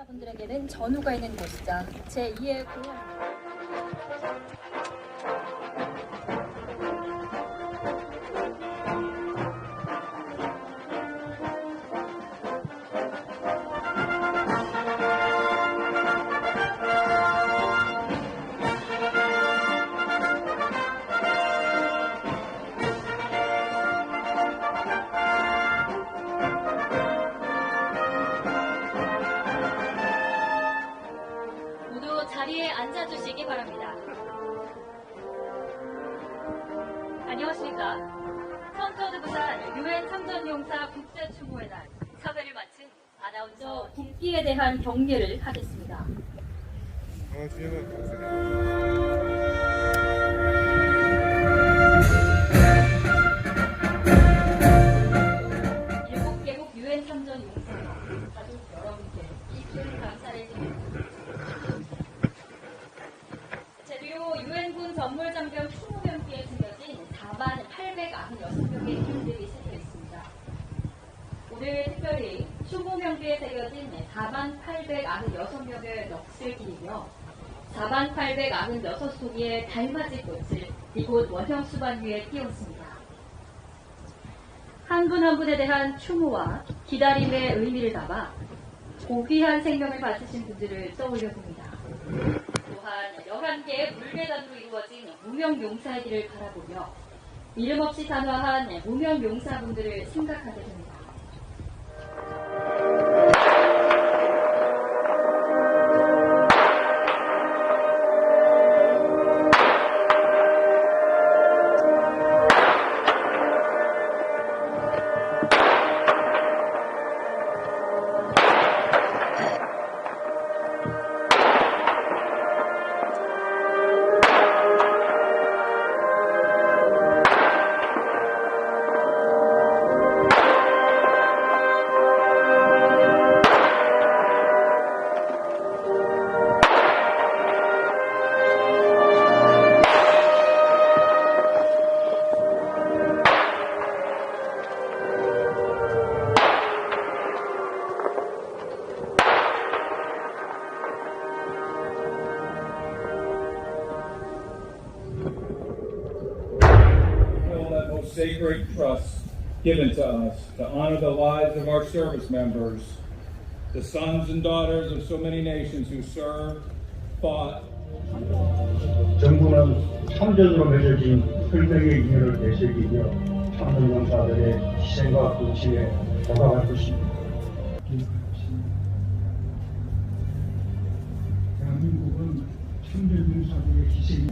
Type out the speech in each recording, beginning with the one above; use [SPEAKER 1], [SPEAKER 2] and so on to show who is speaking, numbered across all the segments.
[SPEAKER 1] 참전용사분들에게는 전우가 있는 곳이자 제2의 고향.
[SPEAKER 2] 자리에 앉아주시기 바랍니다. 안녕하십니까. 터워드 부산 유엔참전용사 국제추모의날 섭외를 마친 아나운서 국기에 대한 경례를 하겠습니다. 일곱 개국 유엔참전용사 가족 여러분께 깊은 감사를 드립니다. 유엔군 전물장병 추모명기에 새겨진 4896명의 이름들이 새겨 있습니다. 오늘 특별히 추모명기에 새겨진 4896명을 넋을 기리며 4896송이의 달맞이 꽃을 이곳 원형수반 위에 띄웠습니다. 한 분 한 분에 대한 추모와 기다림의 의미를 담아 고귀한 생명을 바치신 분들을 떠올려봅니다. 또한 11개의 물계단으로 이루어진 무명용사의 길을 바라보며 이름 없이 단화한 무명용사분들을 생각하게 됩니다.
[SPEAKER 3] Sacred trust given to us to honor the lives of our service members, the sons and daughters of so many nations who served, fought.
[SPEAKER 4] 정부는 참전으로 맺어진 혈맹의 인연을 되새기며 참전용사들의 희생과 헌신에 보답할 것입니다. 대한민국은 참전용사들의 희생이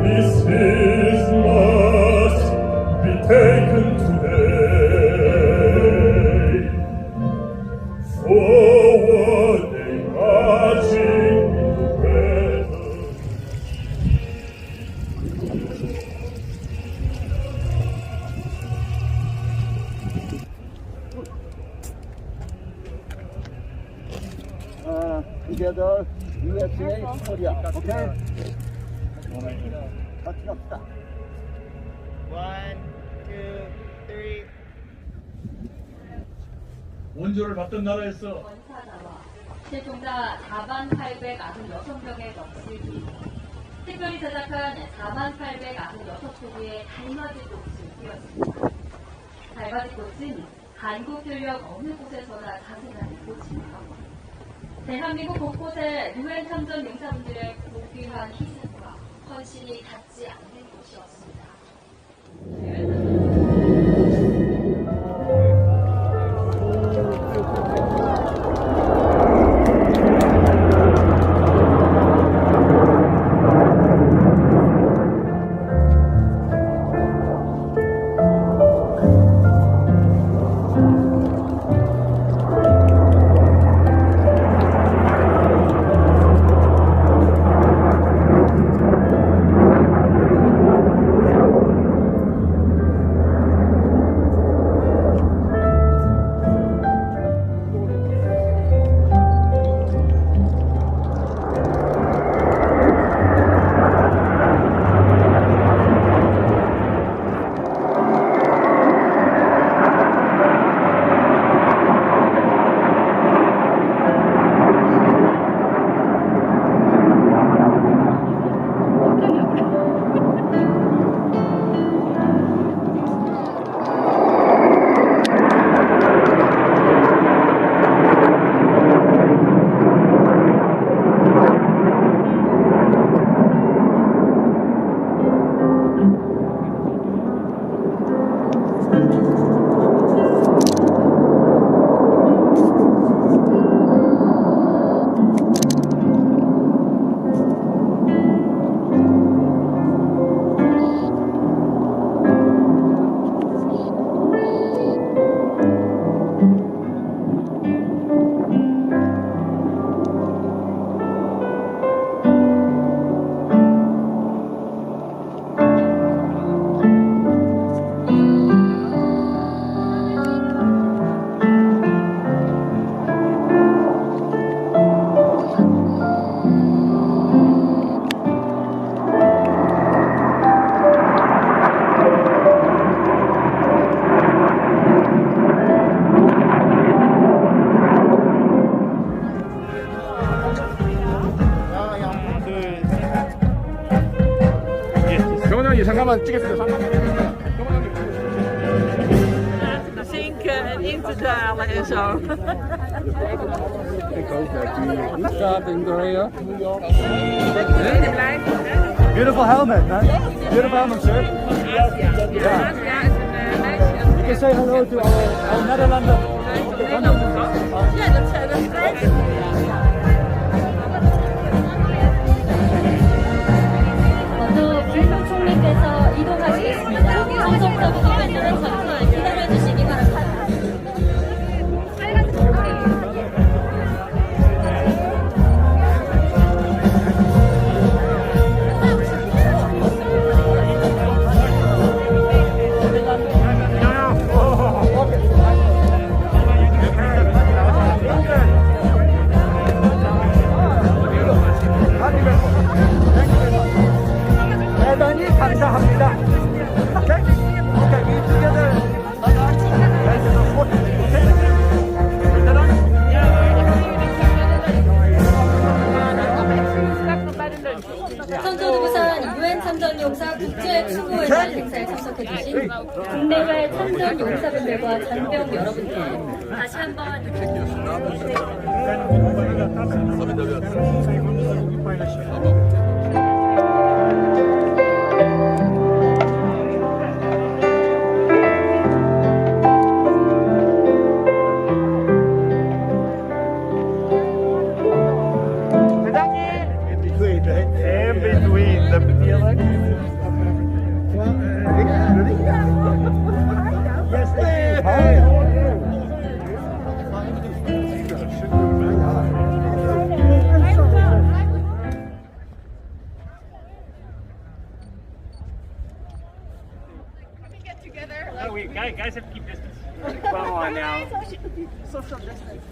[SPEAKER 5] This is must be taken today. Forward they marching into battle.
[SPEAKER 6] Together, USA, Korea. Okay? 같이 갑시다.
[SPEAKER 7] 1, 2, 3.
[SPEAKER 3] 원조를 받던 나라에서
[SPEAKER 2] 원사자와 실종자 4896명의 넋을 기리며 특별히 제작한 4896송이의 달맞이 꽃을 띄웠습니다. 달맞이 꽃은 한국 전력 어느 곳에서나 자생하는 꽃입니다. 대한민국 곳곳에 유엔 참전 용사분들의 고귀한 희생과 헌신이 닿지 않는 곳이었습니다.
[SPEAKER 8] 잠깐만 찍겠습니다.
[SPEAKER 9] zinken en in te dalen en zo.
[SPEAKER 8] Ik ook dat die staat in Korea.
[SPEAKER 6] Beautiful helmet, man. Beautiful helmet, sir. Yeah. You can say hello to our Netherlands.
[SPEAKER 9] Ja, dat is leuk.
[SPEAKER 1] 먼저 김 총리께서 이동하시겠습니다. 참석자분들께서는 잠시 기다려주시기 바랍니다.
[SPEAKER 6] 대단히 감사합니다. Okay? Okay, we together.
[SPEAKER 1] Toward Busan 유엔참전용사 국제추모의날 행사에 참석해주신 국내외 참전용사분들과 장병 여러분께 다시 한번
[SPEAKER 5] In between the
[SPEAKER 7] guys have to keep distance. Come on now. Social distance.